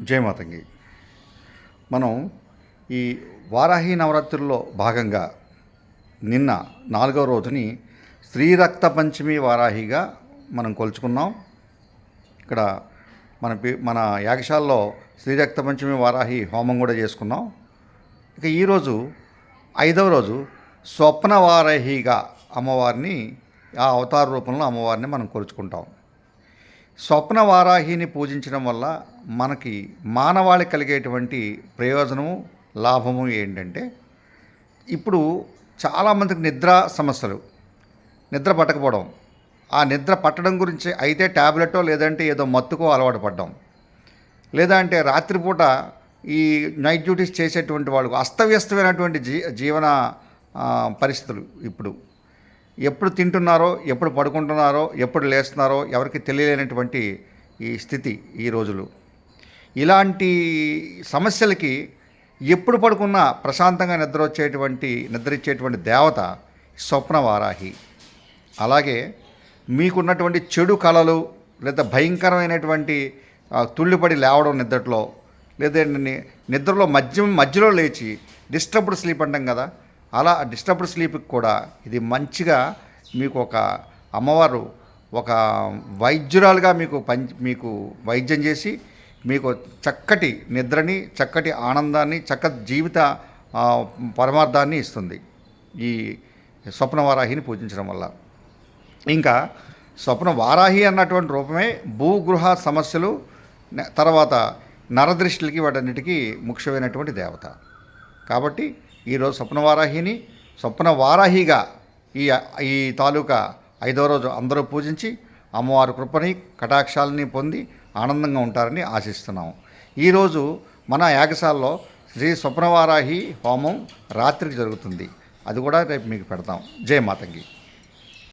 జయమాతంగి. మనం ఈ వారాహి నవరాత్రుల్లో భాగంగా నిన్న 4వ రోజుని శ్రీరక్త పంచమి వారాహిగా మనం కొలుచుకున్నాం. ఇక్కడ మన యాగశాలలో శ్రీరక్త పంచమి వారాహి హోమం కూడా చేసుకున్నాం. ఇక ఈరోజు 5వ రోజు స్వప్న వారాహిగా అమ్మవారిని, ఆ అవతార రూపంలో అమ్మవారిని మనం కొలుచుకుంటాం. స్వప్న వారాహిని పూజించడం వల్ల మనకి మానవాళి కలిగేటువంటి ప్రయోజనము, లాభము ఏంటంటే, ఇప్పుడు చాలామందికి నిద్ర సమస్యలు, నిద్ర పట్టకపోవడం, ఆ నిద్ర పట్టడం గురించి అయితే ట్యాబ్లెటో లేదంటే ఏదో మత్తుకో అలవాటు పడ్డాం, లేదా అంటే రాత్రిపూట ఈ నైట్ డ్యూటీస్ చేసేటువంటి వాళ్ళకు అస్తవ్యస్తమైనటువంటి జీవన పరిస్థితులు. ఇప్పుడు ఎప్పుడు తింటున్నారో, ఎప్పుడు పడుకుంటున్నారో, ఎప్పుడు లేస్తున్నారో ఎవరికి తెలియలేనటువంటి ఈ స్థితి ఈ రోజులు. ఇలాంటి సమస్యలకి ఎప్పుడు పడుకున్నా ప్రశాంతంగా నిద్ర ఇచ్చేటువంటి దేవత స్వప్న వారాహి. అలాగే మీకున్నటువంటి చెడు కళలు, లేదా భయంకరమైనటువంటి తుళ్ళిపడి లేవడం నిద్రలో, లేదా నిద్రలో మధ్యలో లేచి డిస్టర్బ్డ్ స్లీప్ అంటాం కదా, అలా డిస్టర్బ్డ్ స్లీప్కి కూడా ఇది మంచిగా మీకు ఒక అమ్మవారు ఒక వైద్యురాలుగా మీకు వైద్యం చేసి మీకు చక్కటి నిద్రని, చక్కటి ఆనందాన్ని, చక్కటి జీవిత పరమార్థాన్ని ఇస్తుంది ఈ స్వప్న వారాహిని పూజించడం వల్ల. ఇంకా స్వప్న వారాహి అన్నటువంటి రూపమే భూగృహ సమస్యలు, తర్వాత నరదృష్టికి వాటన్నిటికీ ముఖ్యమైనటువంటి దేవత. కాబట్టి ఈరోజు స్వప్న వారాహిగా ఈ తాలూకా 5వ రోజు అందరూ పూజించి అమ్మవారి కృపని, కటాక్షాలని పొంది ఆనందంగా ఉంటారని ఆశిస్తున్నాము. ఈరోజు మన యాగశాలలో శ్రీ స్వప్నవారాహి హోమం రాత్రికి జరుగుతుంది. అది కూడా రేపు మీకు పెడతాం. జయ మాతంగి.